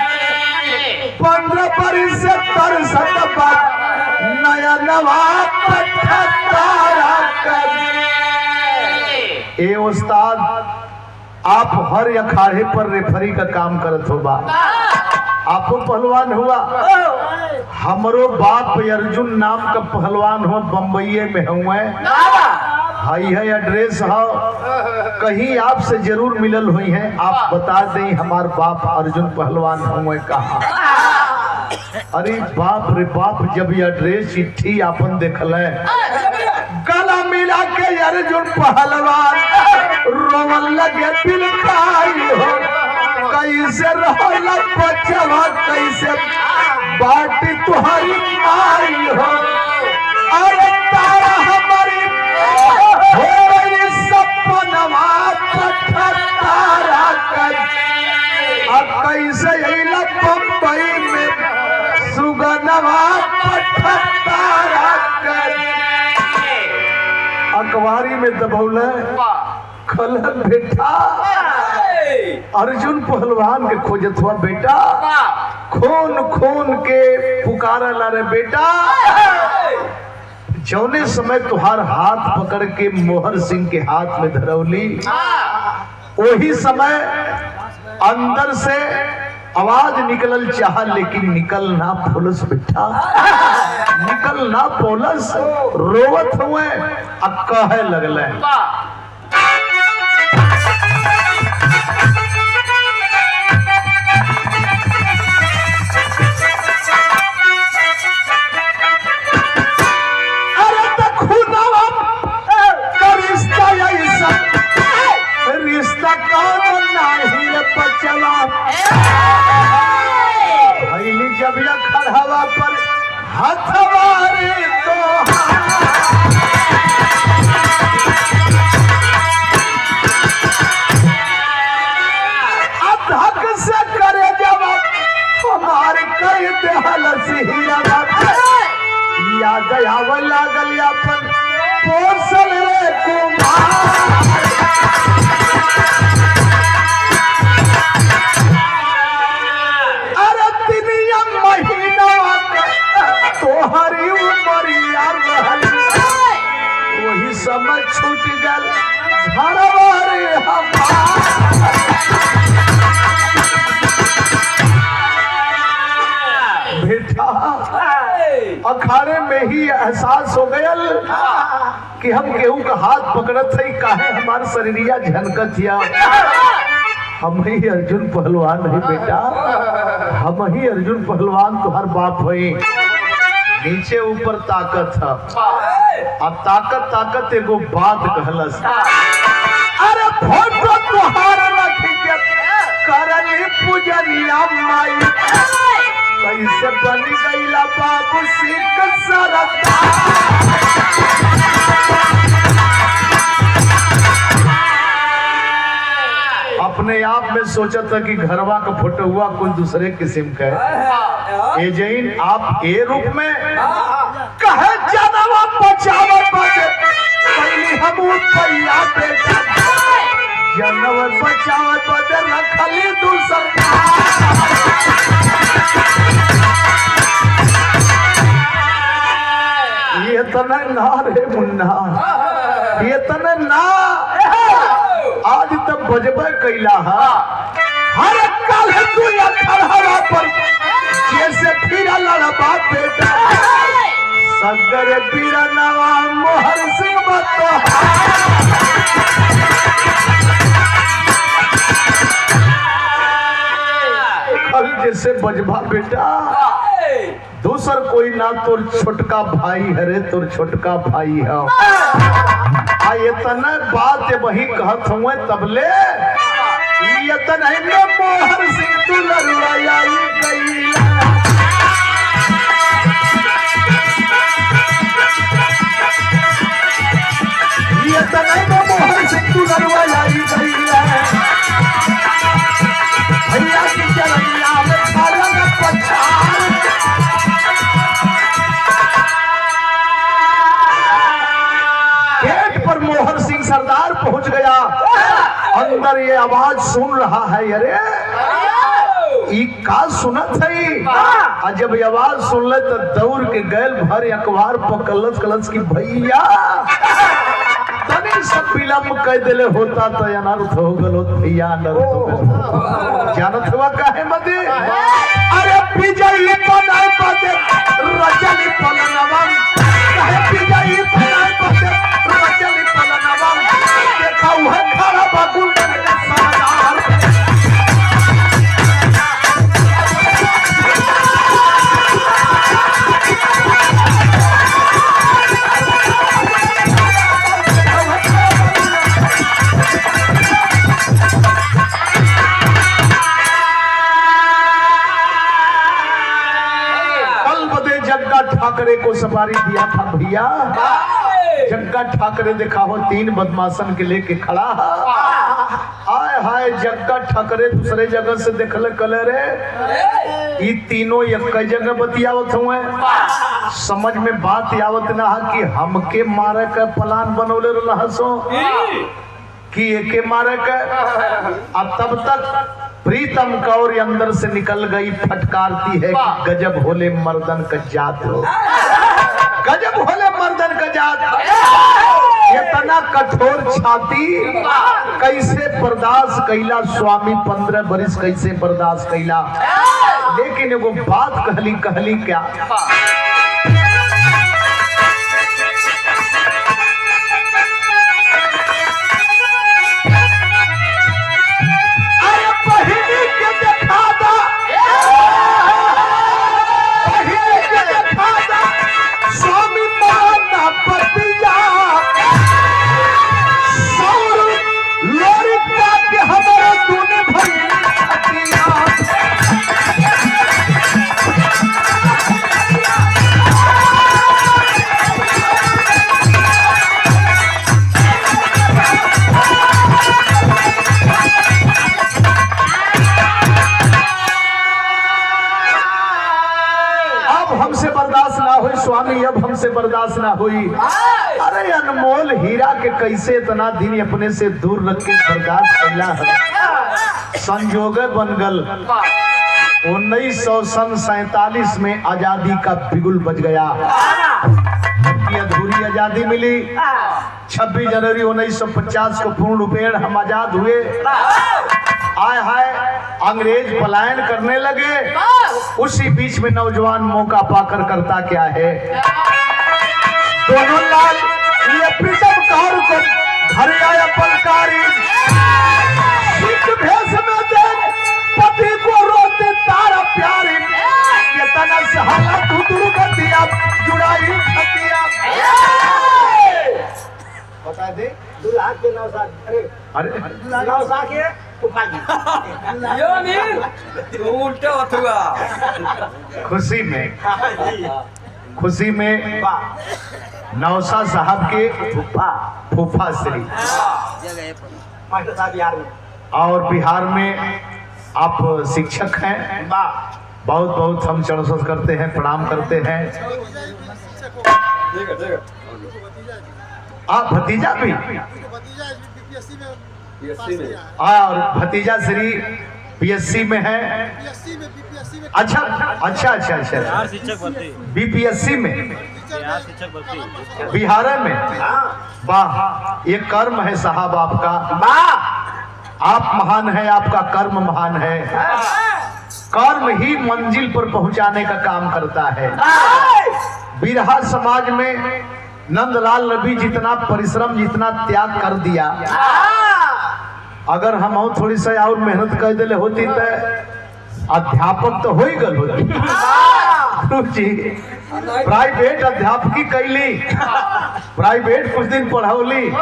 15 बरिस से तरसत नया नवा पठतारा कर। ए उस्ताद आप हर अखाड़े पर रेफरी का काम करत होगा, आपको पहलवान हुआ, हमरो बाप अर्जुन नाम का पहलवान हो, बम्बई में हुए, हाई है एड्रेस हो, कहीं आपसे जरूर मिलल हुई है, आप बता दें हमार बाप अर्जुन पहलवान हुए कहाँ। अरे बाप रे बाप, जब ये एड्रेस चिट्ठी आपन देखल है, गला मिला के अर्जुन पहलवान रोवन लगे दिल खाई हो, कैसे रहल बचवा कैसे बाटी तुम्हारी माई हो। अरे तारा हमारी हो सपनवा पठतारा कर, अब कैसे अइला बम्बई में सुगनवा पठतारा कर। अखबारी में दबौले कल बेटा अर्जुन पहलवान के खोजत हुआ, बेटा खून खून के पुकारा ला रे बेटा। जौने समय तुहार हाथ पकड़ के मोहर सिंह के हाथ में धरौली, वही समय अंदर से आवाज निकलल चाह, लेकिन निकल ना पोलस बेटा, निकल ना पोलस, रोवत हुए कहे लगल। रिश्ता कौन नहीं बचवा, भैली जब या खड़हवा पर हथवारे तो अधक से करे जवाब हमारे कई देहल सिहिया याद आव लागल अपन पोसल रे कुमार। अरे तिनिया महीना तोहरी उमरिया रहल वही समय छूट गल घरवा रे हमार। बेटा अखाड़े में ही एहसास हो गयल कि हम केहू का हाथ पकड़त है काहे हमार शरीरिया झनकत या। हम ही अर्जुन पहलवान है बेटा, हम ही अर्जुन पहलवान तुहार बाप है। नीचे ऊपर ताकत है, अब ताकत ताकत एगो बात कहलस। अरे फोटो तुहार रखी के करली पूजनिया माई कैसे बन गईला बाबू सिख सरता। अपने आप में सोचा था कि घरवा का फोटो हुआ कोई दूसरे किस्म का है। ए जैन आप ए रूप में कहे जनवा बचाव बजे पहले हम पैया बेटा जनवा बचाव बजे रखली दूसरा। ये तना ना रे मुन्ना, ये तना ना आज तक बजबे कैला हर कल तू खड़ा पर जैसे फिर लड़बा बेटा सगर पीरा नवा मोहर सिंह बतो। कल जैसे बजबा बेटा दूसर कोई ना तोर छोटका भाई है रे, तोर छोटका भाई है। आ ये तना बात वही कहत हुए तबले ये तना में मोहर सिंह तू लड़वाई गईला। ये तना में मोहर सिंह तू लड़वाई गईला। भैया की चरनिया में खाला का पछाड़ मोहर सिंह सरदार पहुंच गया। अंदर ये आवाज सुन रहा है, अरे ई का सुनत है। जब ये आवाज सुन ले तो दौड़ के गैल भर अखबार पर कलस की भैया तनी सब फिल्म कह दिले होता तो अनर्थ हो गलो भैया, अनर्थ हो गलो। जानत हुआ काहे मते अरे विजयी बनाए पते रजनी पलनवा काहे विजयी बनाए पते रजनी पलनवा देखा हुआ खड़ा बागुल का सादार। ठाकरे को सवारी दिया था भैया। जग्गा ठाकरे देखा हो 3 बदमाशन के लेके खड़ा है। आय हाय जग्गा ठाकरे दूसरे जगह से देखले कले रे ये तीनों एक जगह बतियावत हुए। समझ में बात आवत ना कि हमके मारे का प्लान बनौले रहसो कि एके मारे का। अब तब तक प्रीतम कौर अंदर से निकल गई फटकारती है कि गजब होले मर्दन का जात हो, गजब होले मर्दन का जात। इतना कठोर छाती कैसे बर्दाश्त कैला स्वामी 15 बरिस कैसे बर्दाश्त कैला। लेकिन एगो बात कहली क्या हमसे बर्दाश्त ना हुई स्वामी, अब हमसे बर्दाश्त ना हुई। अरे अनमोल हीरा के कैसे इतना दिन अपने से दूर रख के बर्दाश्त करना है। संजोग बनगल 1947 में आजादी का बिगुल बज गया। की अधूरी आजादी मिली। 26 जनवरी 1950 को पूर्ण रूपेण हम आजाद हुए। आय हाय अंग्रेज पलायन करने लगे। उसी बीच में नौजवान मौका पाकर करता क्या है, दोनों लाल ये प्रीतम कार को घर आया पलकारी। भेष में देख पति को रोते तारा प्यारी, ये तना सहाला तू दुर्गति अब जुड़ाई खतिया। बता दे दुल्हा के नौसा, अरे नौसा के यो नहीं उल्टा होगा। खुशी में नौसा साहब के फूफा श्री मास्टर साहब बिहार में, और बिहार में आप शिक्षक हैं। बहुत बहुत हम चरणस्पर्श करते हैं, प्रणाम करते हैं। आप भतीजा भी और भतीजा श्री बीएससी में है। अच्छा अच्छा अच्छा अच्छा बीपीएससी में बिहार में। वाह, ये कर्म है साहब आपका। आप महान है, आपका कर्म महान है। कर्म ही मंजिल पर पहुंचाने का काम करता है। बिरहा समाज में नंदलाल रवि जितना परिश्रम, जितना त्याग कर दिया, अगर हम थोड़ी सी और मेहनत कर दिले होती तो अध्यापक तो हो ही गल होती। जी प्राइवेट अध्यापकी कैली, प्राइवेट कुछ दिन पढ़ौली,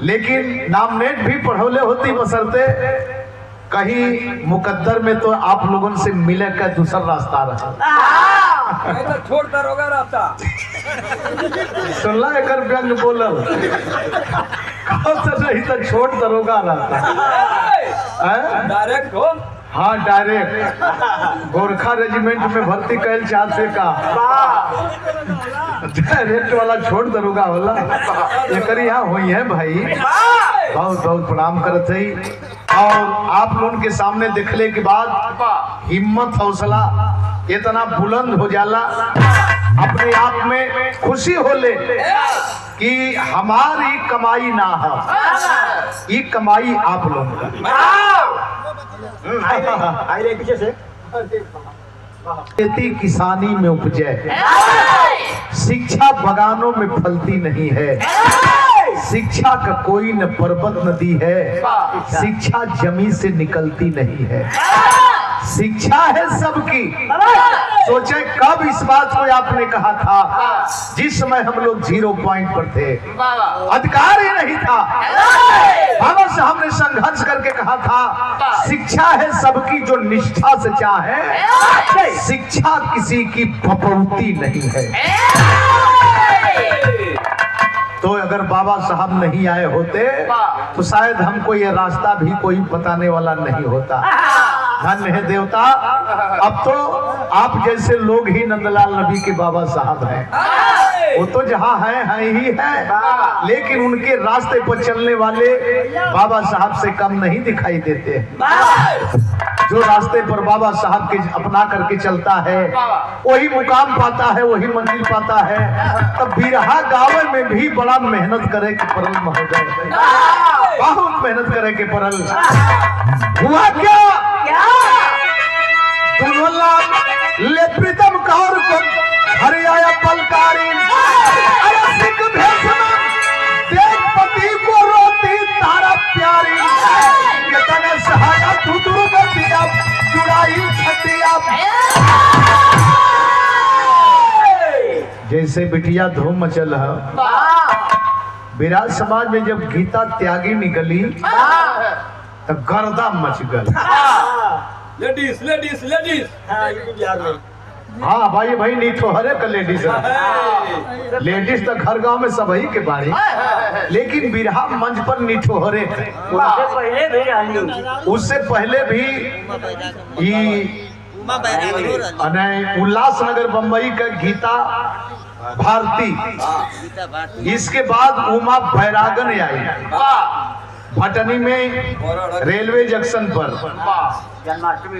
लेकिन नामनेट भी पढ़ौले होती, बसरते कहीं मुकद्दर में तो आप लोगों से मिले का दूसरा रास्ता रहा। तो छोड़ दरोगा रहता। सुनला एक व्यंग बोलल नहीं तो छोड़ दरोगा रहता। डायरेक्ट हो। हाँ डायरेक्ट गोरखा रेजिमेंट में भर्ती कैल चाहते का डायरेक्ट वाला छोड़ दरोगा वाला एक यहाँ हुई है भाई। बहुत बहुत प्रणाम करते ही। और आप लोगों के सामने देखने के बाद हिम्मत हौसला इतना बुलंद हो जाला, अपने आप में खुशी हो ले कि हमारी कमाई ना है, ये कमाई आप लोगों का। आइए पीछे से। खेती किसानी में उपजे, शिक्षा बगानों में फलती नहीं है। शिक्षा का कोई न पर्वत नदी है, शिक्षा जमीन से निकलती नहीं है। शिक्षा है सबकी। सोचे कब इस बात को आपने कहा था, जिस समय हम लोग 0 पॉइंट पर थे, अधिकार ही नहीं था। बाबा साहब ने संघर्ष करके कहा था शिक्षा है सबकी जो निष्ठा से चाहे, शिक्षा किसी की फपौती नहीं है। तो अगर बाबा साहब नहीं आए होते तो शायद हमको ये रास्ता भी कोई बताने वाला नहीं होता। धन्य है देवता, अब तो आप जैसे लोग ही नंदलाल रवि के बाबा साहब हैं। वो तो जहाँ है ही है, लेकिन उनके रास्ते पर चलने वाले बाबा साहब से कम नहीं दिखाई देते। जो रास्ते पर बाबा साहब के अपना करके चलता है वही मुकाम पाता है, वही मंजिल पाता है। तब बिरहा गाँव में भी बड़ा मेहनत करे के परल महोदय, बहुत मेहनत करे के परल। हुआ क्या दोनों लाल ले प्रीतम कौर को घर आया पलकारी। सिख भेष में देख पति को रोती तारा प्यारी, कितने सहारा तू दुर्गति अब जुड़ाई खतिया। जैसे बिटिया धूम मचल है, विराट समाज में जब गीता त्यागी निकली तो गर्दा मच गल। Ladies ladies ladies. बिहार में हाँ भाई भाई नहीं तो हर एक लेडीज है। लेडीज तो घर गांव में सभी के बारे, लेकिन बिरहा मंच पर निठोहरे उससे पहले भी उससे पहले भी अने उल्लासनगर बम्बई का गीता भारती, इसके बाद उमा बैरागन आई भटनी में रेलवे जंक्शन पर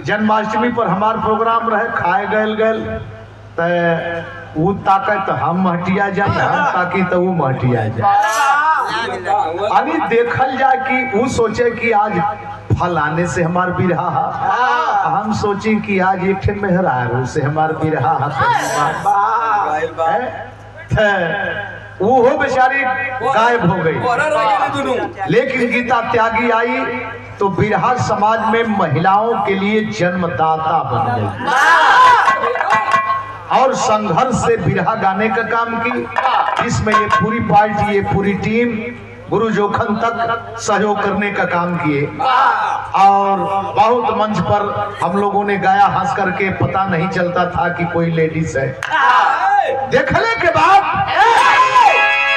जन्माष्टमी पर हमार प्रोग्राम रहे। खाए गल वो ताकत तो हम हटिया जाए, हम ताकि तो वो हटिया जाए। अभी देखल जाए कि वो सोचे कि आज फलाने से हमार बिरहा, हम सोचे कि आज एक मेहरारू से हमार बिरहा, वो बेचारी गायब हो गई। लेकिन गीता त्यागी आई तो बिरहा समाज में महिलाओं के लिए जन्मदाता बन गई और संघर्ष से बिरहा गाने का काम की। इसमें ये पूरी पार्टी, ये पूरी टीम गुरु जोखन तक सहयोग करने का काम किए और बहुत मंच पर हम लोगों ने गाया हंस करके, पता नहीं चलता था कि कोई लेडीज है। देखने के बाद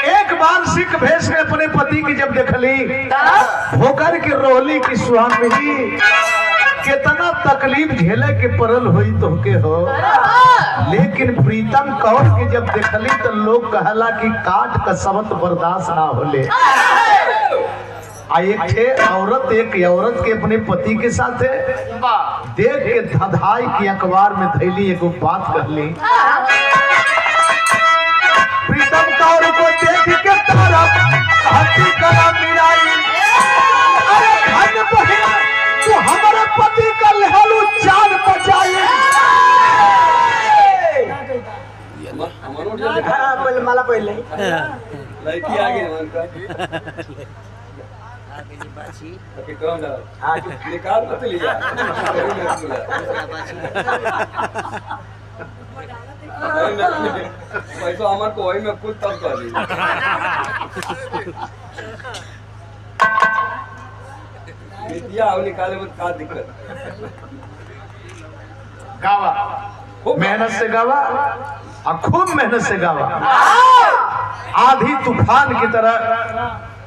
एक बार सिख भेष ने अपने पति की जब देखली होकर के रोहली की स्वामी कितना तकलीफ झेले के परल हुई तो के हो। लेकिन प्रीतम कौर के जब देखली तो लोग कहला कि काट का सबत बर्दाश्त ना होले। एक औरत के अपने पति के साथ देख के धधाई की अखबार में थैली एगो बात कहली। प्रीतम कौर को देख के तरफ हाथी कला मिलाई, अरे धन बहिन तू हमारे पति का लहलू जान बचाई। मला पहिले लड़की आ गई निकाल मत लिया पैसा हमारे को वही में कुछ तब कर दी निकाले में क्या दिक्कत। गावा मेहनत से गावा और खूब मेहनत से गावा। आधी तूफान की तरह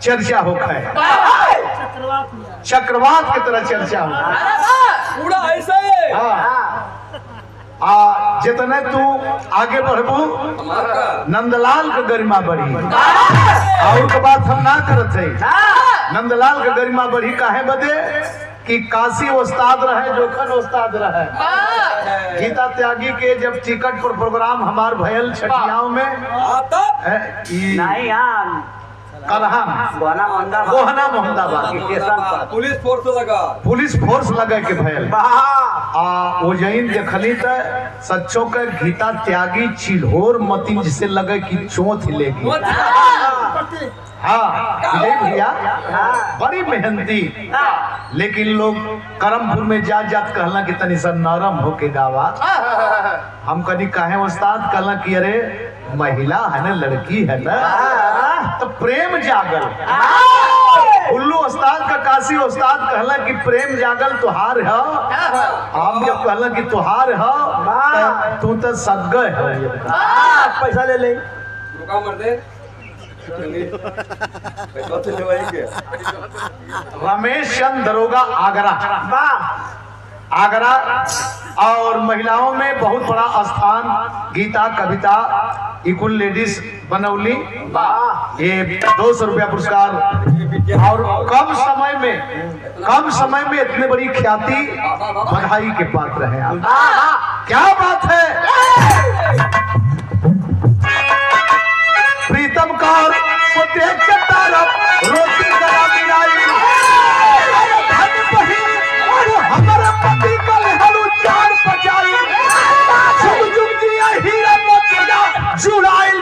चर्चा होता है, चक्रवात की तरह चर्चा होता है पूरा ऐसा है। जितने तू आगे बढ़बू नंदलाल का गरिमा बढ़ी और के बात हम ना करत है। नंदलाल का गरिमा बढ़ी काहे बदे कि काशी उस्ताद रहे, जोखन उस्ताद रहे। गीता त्यागी के जब टिकट पर प्रोग्राम हमार भयल छठियाओं में गोहना मोहम्मदाबाद पुलिस फोर्स लगे के भयल वो जैन देखली तो सच्चों का गीता त्यागी चिल्होर मती जिसे लगे कि चोंच लेगी। हाँ भैया बड़ी मेहनती, लेकिन लोग करमपुर में जात कहला कि तनी सा नरम होके गावा। हम कभी कहे उस्ताद कहला कि अरे महिला है ना, लड़की है ना, तो प्रेम जागल। उल्लू उस्ताद का काशी उस्ताद कहला कि प्रेम जागल तुहार है। हम जब कहला कि तुहार है तू तो सग्गे है, पैसा ले ले रुका मर दे। रमेश चंद दरोगा आगरा और महिलाओं में बहुत बड़ा स्थान गीता कविता इकुल लेडीज बनौली। ये 200 रुपया पुरस्कार और कम समय में इतने बड़ी ख्याति बधाई के पात्र हैं आप। क्या बात है। प्रीतम कौर को देख के तारफ रोटी करा मिलाई, हमारा पति का लहलू जान बचाई। झुक झुक दिया हीरा मोतिया जुड़ाइल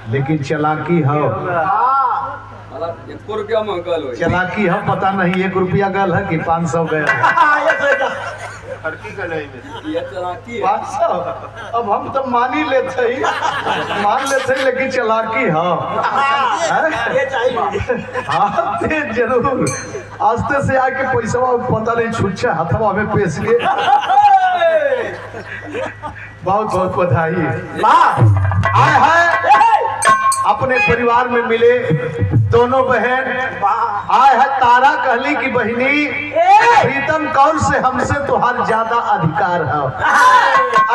लेकिन चलाकी हो, रुपया में गल हो। चलाकी हो पता नहीं 1 रुपया गल है कि 500 गया। ये चलाकी है। 500 अब हम तो मान ही लेते ही लेकिन चालाकी हाँ ते जरूर आस्ते से आके पैसा पता नहीं छुच्छा हथवा में पेश के बहुत बहुत बधाई आए है अपने परिवार में मिले दोनों बहन आए है तारा कहली की बहनी प्रीतम कौन से हमसे तुहार ज्यादा अधिकार है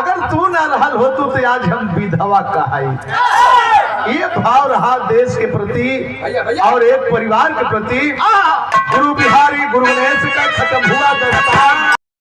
अगर तू ना रहल हो तो आज हम विधवा कहाई ये भाव रहा देश के प्रति और एक परिवार के प्रति गुरु बिहारी गुरु गणेश का खत्म हुआ दस्तार।